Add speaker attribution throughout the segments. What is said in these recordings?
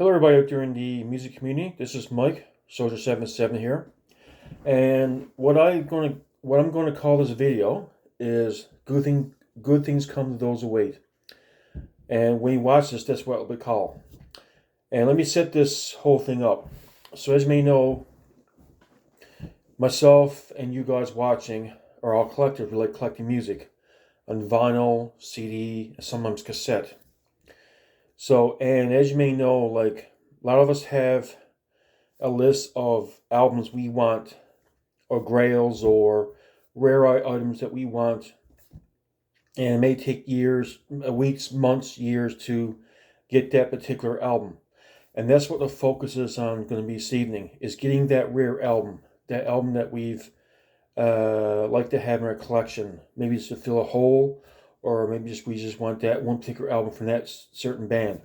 Speaker 1: Hello, everybody out there in the music community. This is Mike Soldier77 here, and what I'm going to call this video is good things come to those who wait. And when you watch this, that's what it'll be called. And let me set this whole thing up. So as you may know, myself and you guys watching are all collectors. We like collecting music on vinyl, CD, and sometimes cassette. So, and as you may know, like a lot of us have a list of albums we want, or grails, or rare items that we want, and it may take years, weeks, months, years to get that particular album. And that's what the focus is on going to be this evening, is getting that rare album, that album that we've like to have in our collection, maybe just to fill a hole, or maybe we just want that one particular album from that certain band.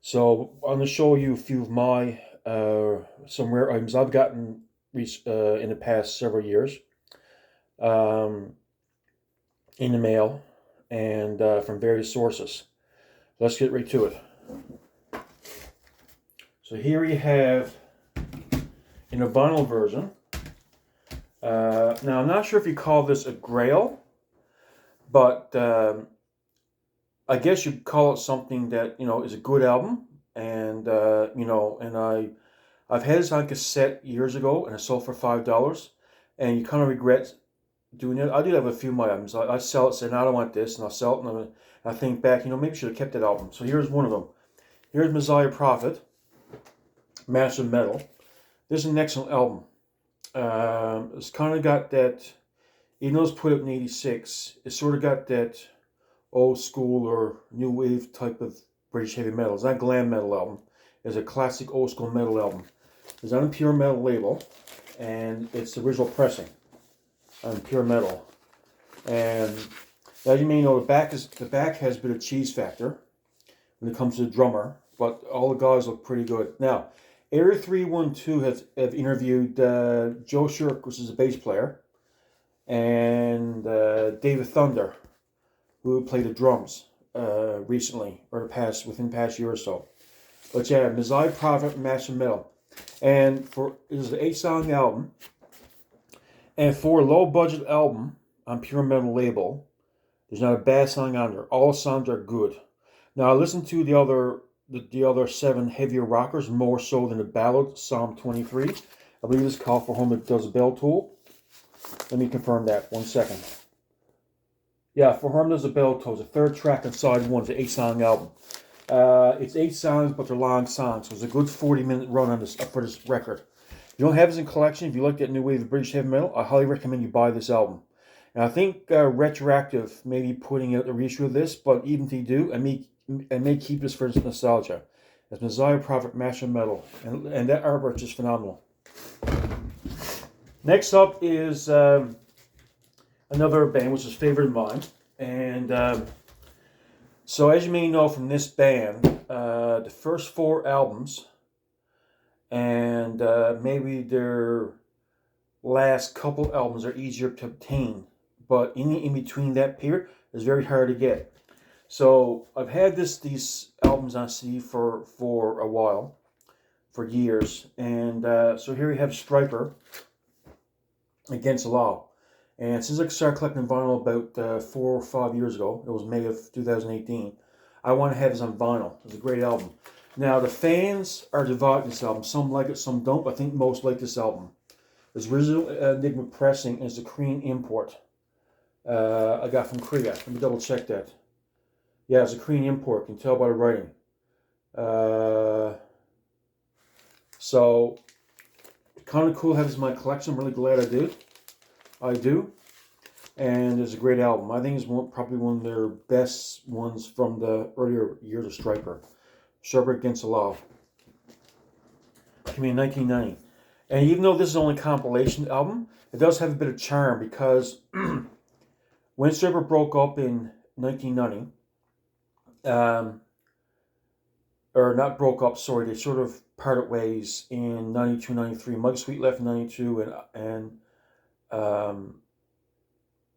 Speaker 1: So I'm going to show you a few of my some rare items I've gotten in the past several years um, in the mail and from various sources. Let's get right to it. So here you have in a vinyl version. Now I'm not sure if you call this a grail, but I guess you'd call it something that is a good album, and I've had this on cassette years ago, and it sold for $5, and you kind of regret doing it. I do have a few of my albums. I sell it, say, no, I don't want this, and I'll sell it, and I think back, maybe I should have kept that album. So here's one of them. Here's Messiah Prophet, Master Metal. This is an excellent album. It's kind of got that, even though it's put out in '86, it's sort of got that old school or new wave type of British heavy metal. It's not a glam metal album. It's a classic old school metal album. It's on a Pure Metal label, and it's the original pressing on Pure Metal. And as you may know, the back has a bit of cheese factor when it comes to the drummer, but all the guys look pretty good. Now, Area 312 have interviewed Joe Shirk, which is a bass player, and David Thunder, who played the drums recently, or within the past year or so. But yeah, Messiah Prophet, Master Metal. And it is an 8-song album. And for a low-budget album on Pure Metal label, there's not a bad song on there. All the songs are good. Now, I listened to the other 7 heavier rockers more so than the ballad, Psalm 23. I believe it's called For Whom It Does a Bell Toll. Let me confirm that. 1 second. Yeah, For Whom Does a Bell Toll. It's the 3rd track on side 1. It's an 8-song album. It's 8 songs, but they're long songs. So it's a good 40-minute run on this for this record. If you don't have this in collection, if you like that new wave of British heavy metal, I highly recommend you buy this album. And I think Retroactive may be putting out a reissue of this, but even if they do, I may keep this for nostalgia. It's Messiah Prophet, Master Metal, and that artwork is phenomenal. Next up is another band which is a favorite of mine, and so as you may know from this band, the first 4 albums and maybe their last couple albums are easier to obtain, but in between that period is very hard to get. So I've had these albums on CD for a while, for years, and so here we have Striper, Against the Law. And since I started collecting vinyl about 4 or 5 years ago, it was May of 2018, I want to have this on vinyl. It's a great album. Now, the fans are divided in this album. Some like it, some don't, but I think most like this album. It's original Enigma pressing, and it's a Korean import. I got from Korea. Let me double check that. Yeah, it's a Korean import. You can tell by the writing. So, kind of cool to have this in my collection. I'm really glad I did. I do. And it's a great album. I think it's probably one of their best ones from the earlier years of Striper. Striper Against the Law. Came in 1990. And even though this is only a compilation album, it does have a bit of charm because when Striper broke up in 1990, or not broke up, sorry, they sort of parted ways in 92, 93. Mike Sweet left in 92, and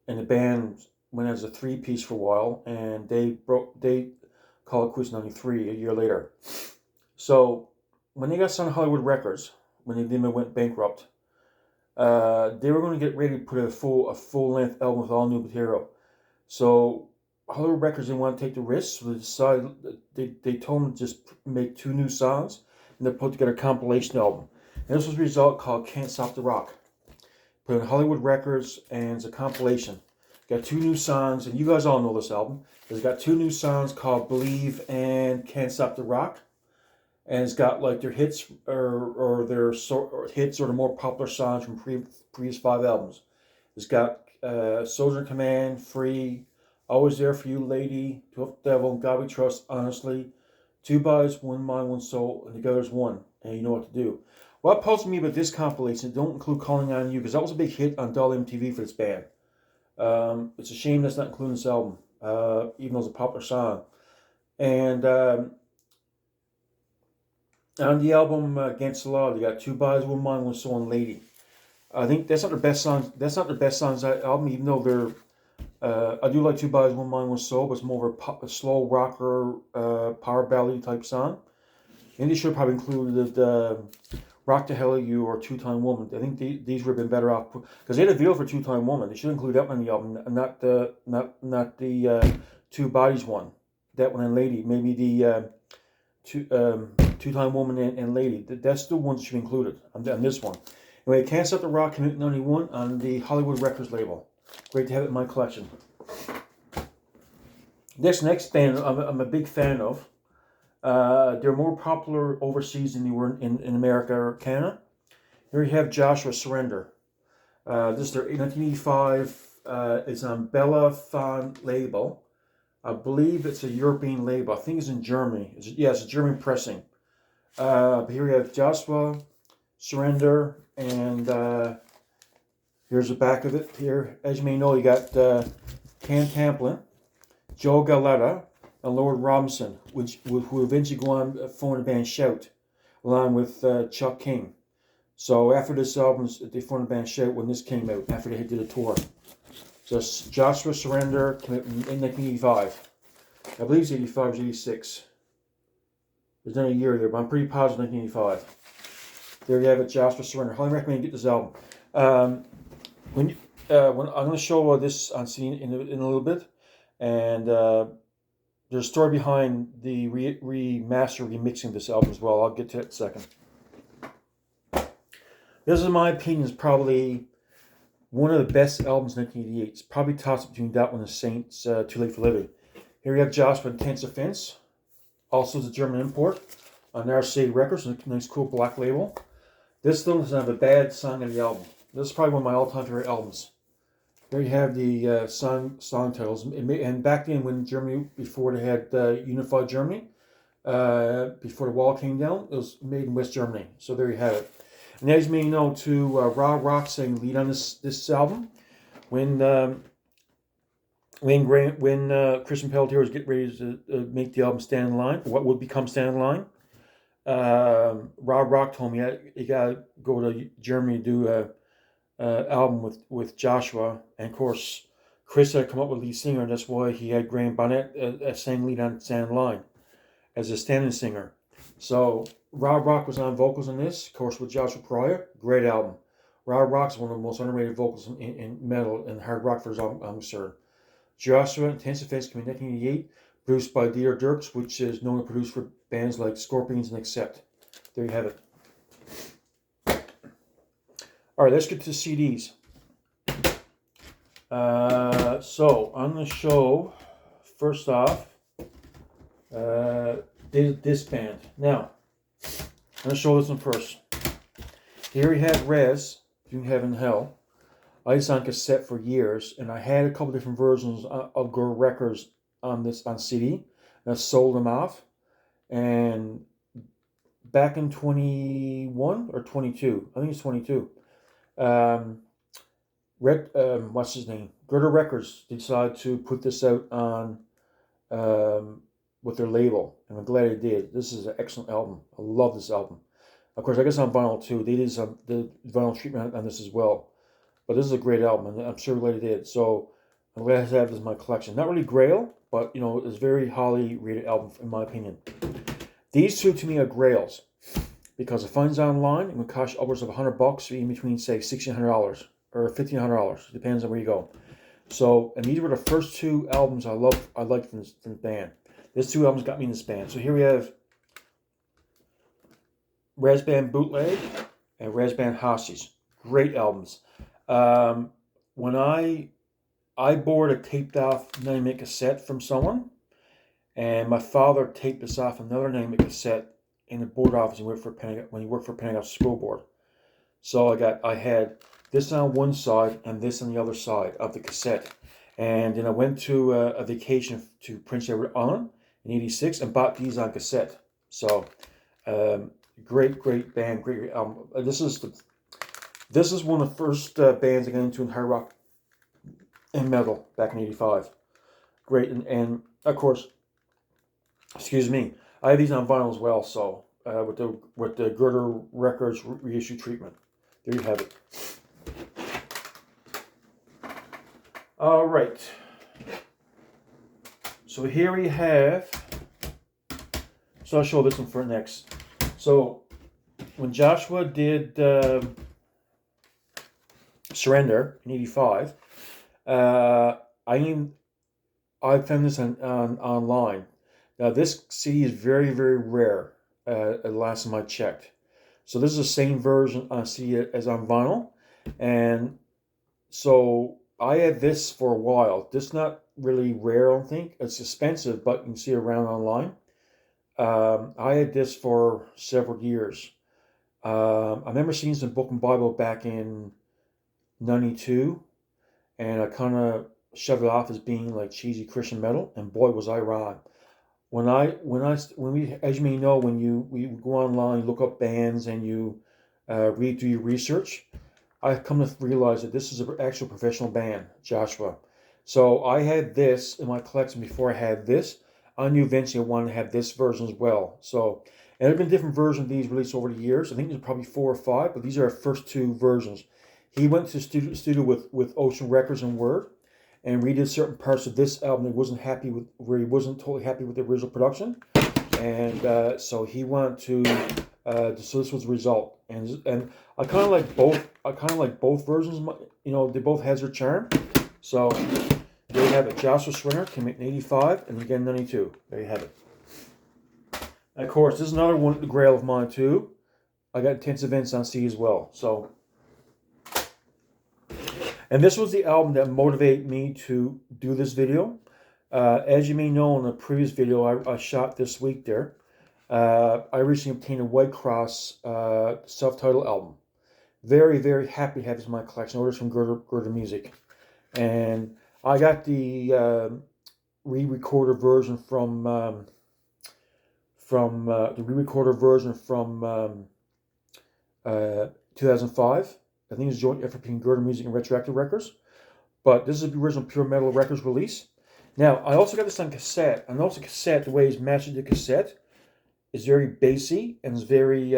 Speaker 1: the band went as a 3-piece for a while, and they called it quits in 93, a year later. So when they got signed to Hollywood Records, when they went bankrupt, they were going to get ready to put a full length album with all new material. So Hollywood Records didn't want to take the risk, so they decided they told them to just make 2 new songs and they put together a compilation album. And this was a result called "Can't Stop the Rock." Put in Hollywood Records and it's a compilation. Got 2 new songs, and you guys all know this album. It's got 2 new songs called "Believe" and "Can't Stop the Rock." And it's got like their hits or their hits or the more popular songs from previous 5 albums. It's got Soldier in Command, Free, Always There for You, Lady, 12th Devil, God We Trust, Honestly, 2 Bodies, 1 Mind, 1 Soul, and Together's One, and You Know What to Do. What puzzles me about this compilation, don't include Calling on You, because that was a big hit on Dolly MTV for this band. It's a shame that's not included in this album, even though it's a popular song. And on the album Against the Law, they got 2 Bodies, 1 Mind, 1 Soul, and Lady. I think that's not their best songs. That's not their best songs album, even though they're. I do like 2 Bodies, 1 Mind, 1 Soul, but it's more of a slow rocker, power ballad type song. And they should have probably included "Rock the Hell Out of You" or "Two-Time Woman." I think these would have been better off because they had a video for "Two-Time Woman." They should include that one on the album, not the 2 Bodies one. That one and "Lady." Maybe the Two-Time Woman and "Lady." That's the ones that should be included on this one. Anyway, "Can't Stop the Rock" came out in '91 on the Hollywood Records label. Great to have it in my collection. This next band I'm a big fan of. They're more popular overseas than they were in America or Canada. Here you have Joshua Surrender. This is their 1985. It's on Bella Fon label. I believe it's a European label. I think it's in Germany. It's a German pressing. But here we have Joshua Surrender, and here's the back of it. Here, as you may know, you got Cam Tamplin, Joe Galetta, and Lord Robinson, who eventually go on to form the band Shout, along with Chuck King. So after this album, they formed the band Shout when this came out, after they did a tour. So Joshua Surrender came out in 1985. I believe it's 85 or 86. There's not a year there, but I'm pretty positive 1985. There you have it, Joshua Surrender. Highly recommend you get this album. When I'm going to show this on CD in a little bit, and there's a story behind the remixing of this album as well. I'll get to it in a second. This, in my opinion, is probably one of the best albums in 1988. It's probably tossed between that one and Saints' Too Late for Living. Here you have Joshua Intense Offense. Also is a German import on RCA Records, a nice cool black label. This one doesn't have a bad song on the album. This is probably one of my all-time favorite albums. There you have the song titles. And back then, when Germany, before they had unified Germany, before the wall came down, it was made in West Germany. So there you have it. And as you may know, too, Rob Rock sang lead on this album. When Christian Pelletier was getting ready to make the album Stand in Line, what would become Stand in Line, Rob Rock told me you gotta go to Germany to do a album with Joshua, and of course Chris had come up with lead singer, and that's why he had Graham Bonnet sang lead on Stand in Line as a standing singer. So Rob Rock was on vocals on this, of course, with Joshua Pryor. Great album. Rob Rock's one of the most underrated vocals in metal and hard rock for his album, I'm sure. Joshua Intense Offense came in 1988, produced by Dieter Dierks, which is known to produce for bands like Scorpions and Accept. There you have it. All right, let's get to CDs. So I'm going to show, first off, this band. Now, I'm going to show this one first. Here we have Rez, Between Heaven and Hell. I used on cassette for years, and I had a couple different versions of Girl Records on CD, and I sold them off. And back in 21 or 22, I think it's 22, what's his name? Girl Records decided to put this out on with their label, and I'm glad they did. This is an excellent album. I love this album. Of course, I guess on vinyl too. They did the vinyl treatment on this as well. But this is a great album, and I'm sure glad they did. So I'm glad to have this in my collection. Not really Grail, but it's a very highly rated album in my opinion. These two to me are grails, because if finds online, it would cost upwards of $100, in between say $1,600 or $1,500, depends on where you go. So, and these were the first two albums I liked from the band. These two albums got me in this band. So here we have Raz Band Bootleg and Raz Band Hossies. Great albums. When I bought a taped off 90-minute cassette from someone, and my father taped this off another 90-minute cassette in the board office when he worked for Pentagon School Board. So I had this on one side and this on the other side of the cassette. And then I went to a vacation to Prince Edward Island in '86 and bought these on cassette. So great band, great album. This is one of the first bands I got into in hard rock and metal back in '85. Great, and of course, excuse me, I have these on vinyl as well. So with the Girder Records reissue treatment. There you have it. All right. So here we have. So I'll show this one for next. So when Joshua did Surrender in '85, I found this online. Now this CD is very, very rare. At last time I checked. So this is the same version on CD as on vinyl, and so I had this for a while. This is not really rare, I don't think. It's expensive, but you can see it around online. I had this for several years. I remember seeing some Book and Bible back in '92, and I kind of shoved it off as being like cheesy Christian metal, and boy was I wrong. When we, as you may know, we go online, you look up bands, and you do your research, I come to realize that this is an actual professional band, Joshua. So I had this in my collection before I had this. I knew eventually I wanted to have this version as well. So, and there have been different versions of these released over the years. I think there's probably 4 or 5, but these are our first 2 versions. He went to studio with Ocean Records and Word, and redid certain parts of this album he wasn't happy with, where he wasn't totally happy with the original production, and so he wanted to. So this was the result, and I kind of like both. I kind of like both versions. You know, they both has their charm. So there you have it. Joshua Swinner came in '85 and again '92. There you have it. And of course, this is another one, the grail of mine too. I got Intense Events on CD as well. So. And this was the album that motivated me to do this video. As you may know, in the previous video I shot this week there, I recently obtained a White Cross self-titled album. Very, very happy to have this in my collection. Orders from Girder Music. And I got the re-recorder version from the re-recorder version from 2005. I think it's a joint effort between Girder Music and Retroactive Records. But this is the original Pure Metal Records release. Now, I also got this on cassette. And also cassette, the way it's matched to the cassette, is very bassy and it's very,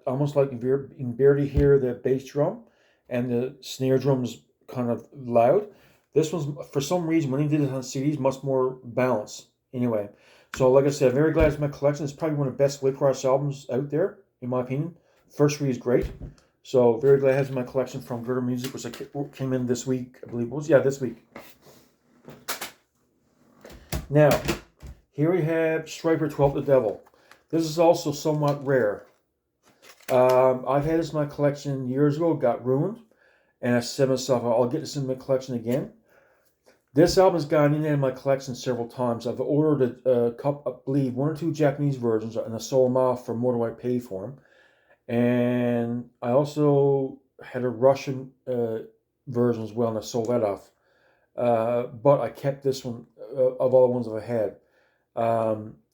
Speaker 1: almost like you can barely hear the bass drum. And the snare drum is kind of loud. This one's, for some reason, when he did it on CDs, much more balanced. Anyway, so like I said, I'm very glad it's in my collection. It's probably one of the best White Cross albums out there, in my opinion. First read is great. So, very glad I have in my collection from Girder Music, which came in this week, I believe it was. Yeah, this week. Now, here we have Striper 12th the Devil. This is also somewhat rare. I've had this in my collection years ago, got ruined, and I said to myself, I'll get this in my collection again. This album has gone in my collection several times. I've ordered a couple, I believe, 1 or 2 Japanese versions, and I sold them off for more than what I paid for them. And I also had a Russian version as well, and I sold that off. But I kept this one of all the ones that I had.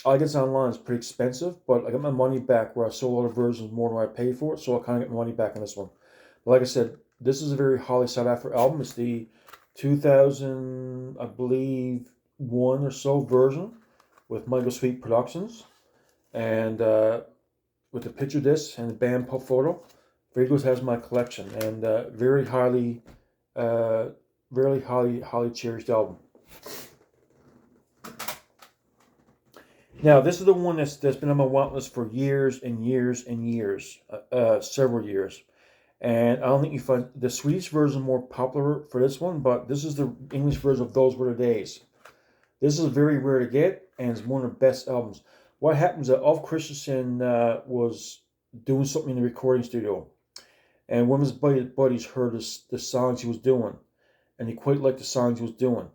Speaker 1: I guess online is pretty expensive, but I got my money back where I sold all the versions more than what I paid for it, so I kind of get my money back on this one. But like I said, this is a very highly sought after album. It's the 2000, I believe, 1 or so version with Michael Sweet Productions. And with the picture disc and the band photo, Vrigos has my collection, and very highly cherished album. Now, this is the one that's been on my want list for years and years and years, several years. And I don't think you find the Swedish version more popular for this one, but this is the English version of Those Were the Days. This is very rare to get, and it's one of the best albums. What happens is that Ulf Christensen was doing something in the recording studio, and one of his buddies heard the songs he was doing, and he quite liked the songs he was doing.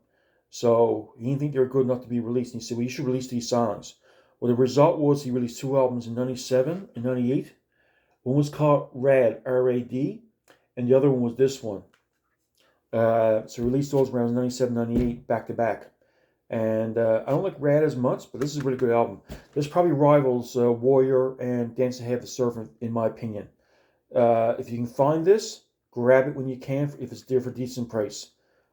Speaker 1: So he didn't think they were good enough to be released, and he said, well, you should release these songs. Well, the result was he released two albums in 97 and 98. One was called Rad, R-A-D, and the other one was this one. So he released those around 97, 98, back to back. And I don't like Rad as much, but this is a really good album. This probably rivals Warrior and Dance to Have the Surf, in my opinion. If you can find this, grab it when you can, if it's there for a decent price.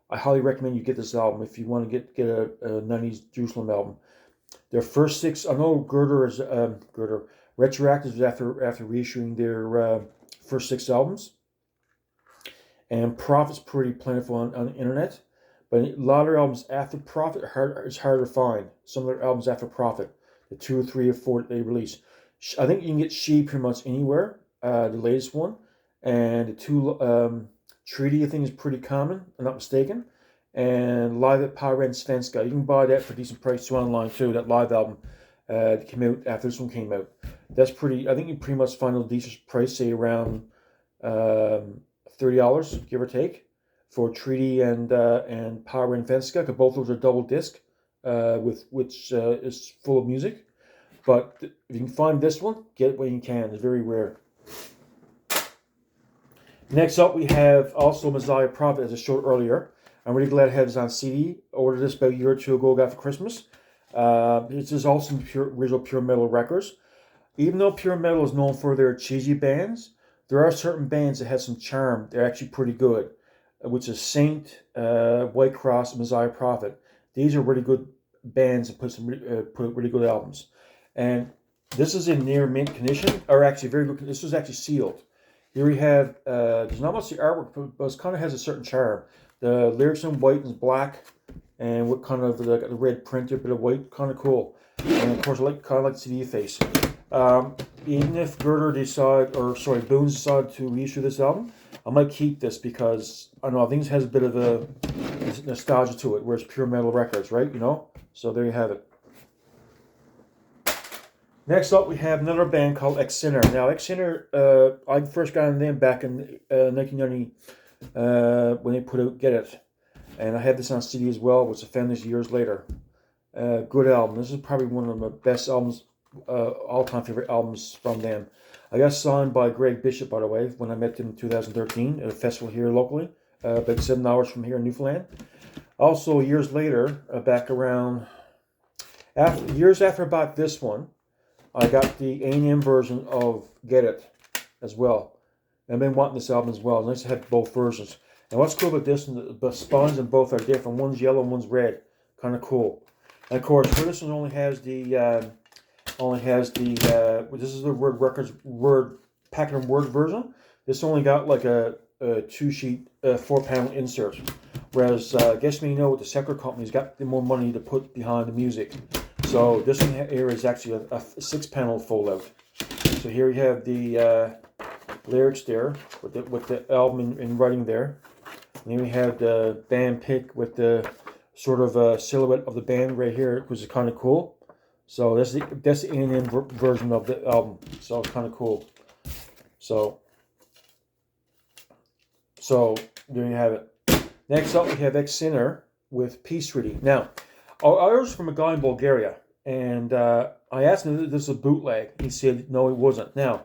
Speaker 1: I highly recommend you get this album if you want to get a 90s Jerusalem album. Their first six, I know Retroactive is after reissuing their first six albums. And Prophet's pretty plentiful on the internet. But a lot of their albums after Prophet is harder to find. Some of their albums after Prophet, the 2 or 3 or 4 that they release. I think you can get She pretty much anywhere, the latest one. And the two Treaty, I think, is pretty common, if I'm not mistaken. And Live at Power and Svenska. You can buy that for a decent price too online too, that live album that came out after this one came out. That's pretty, I think you pretty much find a decent price, say around $30, give or take, for Treaty and Power and Svenska, because both of those are double disc, which is full of music. But if you can find this one, get it when you can. It's very rare. Next up, we have also Messiah Prophet, as I showed earlier. I'm really glad I have this on CD. Ordered this about a year or two ago, got for Christmas. This is also original Pure Metal records. Even though Pure Metal is known for their cheesy bands, there are certain bands that have some charm. They're actually pretty good, which is Saint, White Cross, and Messiah Prophet. These are really good bands and put really good albums. And this is in near mint condition, or actually very good. This was actually sealed. Here we have, there's not much the artwork, but it kind of has a certain charm. The lyrics in white and black, and what kind of the red print, a bit of white, kind of cool. And of course, I kind of like the CD face. Even if Boone decided to reissue this album, I might keep this because I don't know, I think it has a bit of a nostalgia to it, whereas Pure Metal Records, right? You know, so there you have it. Next up, we have another band called Ex Sinner. Now, Ex Sinner, I first got on them back in 1990 when they put out Get It. And I had this on CD as well, which I found this years later. Good album. This is probably one of my best albums, all-time favorite albums from them. I got signed by Greg Bishop, by the way, when I met him in 2013 at a festival here locally, about 7 hours from here in Newfoundland. Also, years later, back around, years after I bought this one, I got the A&M version of Get It as well. And I've been wanting this album as well. It's nice to have both versions. And what's cool about this, the spines in both are different. One's yellow, one's red. Kind of cool. And of course, this one only has the this is the Word Packet and Word version. This only got like a 2-sheet, 4-panel insert. Whereas, I guess you know, with the Sector Company's got more money to put behind the music. So this one here is actually a 6-panel fold-out. So here you have the lyrics there with the album in writing there. And then we have the band pic with the sort of silhouette of the band right here, which is kind of cool. So that's the A&M version of the album. So it's kind of cool. So there you have it. Next up, we have Ex Sinner with Peace Treaty. Now, I was from a guy in Bulgaria, and I asked him if this was a bootleg. He said no, it wasn't. Now,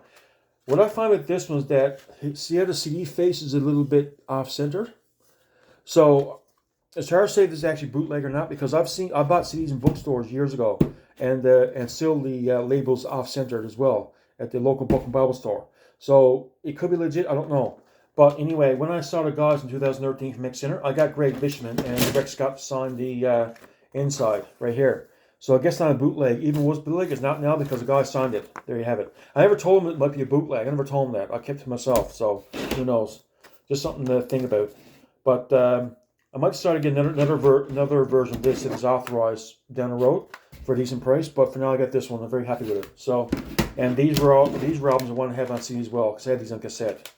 Speaker 1: what I find with this one is that, see how the CD face is a little bit off-center? So, it's hard to say if this is actually bootleg or not, because I bought CDs in bookstores years ago, and still the label's off-centered as well at the local book and Bible store. So, it could be legit, I don't know. But anyway, when I saw the guys in 2013 from Ex Sinner, I got Greg Bishman and Rex Scott signed the inside right here. So I guess not a bootleg. Even was bootleg, it's not now because the guy signed it. There you have it. I never told him it might be a bootleg. I never told him that. I kept it to myself. So who knows? Just something to think about. But I might start again another version of this if it's authorized down the road for a decent price. But for now, I got this one. I'm very happy with it. So, and these were albums I want to have on CD as well because I had these on cassette.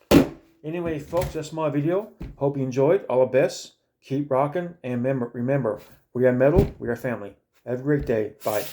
Speaker 1: Anyway, folks, that's my video. Hope you enjoyed. All the best. Keep rocking, and remember, we are metal. We are family. Have a great day. Bye.